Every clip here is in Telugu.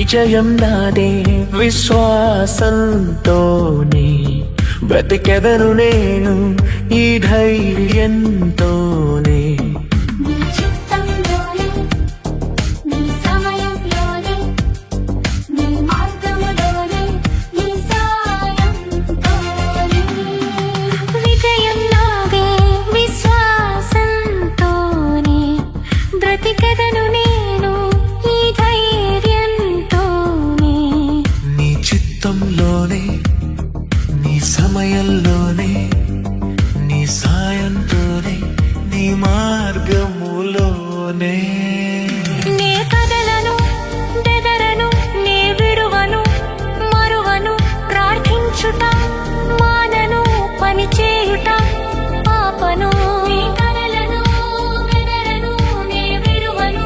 విజయం నాదే విశ్వాసంతోనే బ్రతికెదను నేను ఈ ధైర్యంతోనే. నీ చిత్తంలోనే, నీ సమయంలోనే, నీ మార్గములోనే, నీ సాయంతోనే. విజయం నాదే విశ్వాసంతోనే బ్రతికెదను నేను ఈ ధైర్యంతోనే. నీ చిత్తంలోనే, నీ సమయంలోనే, నీ సాయంతోనే, నీ మార్గములోనే. నే కదలను, బెదరను, నే విడువను, మరువను, ప్రార్థించుట మానను, పని చేయుట పాపను. నే కదలను, బెదరను, నే విడువను,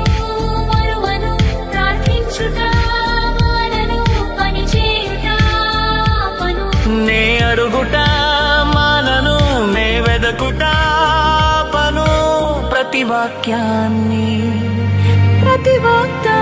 మరువను, ప్రార్థించుట మానను, పని చేయుట పాపను. నే అడుగుట మానను, నే వెదకుట పను. ప్రతి వాక్యాన్ని ప్రతి వాగ్దానాన్ని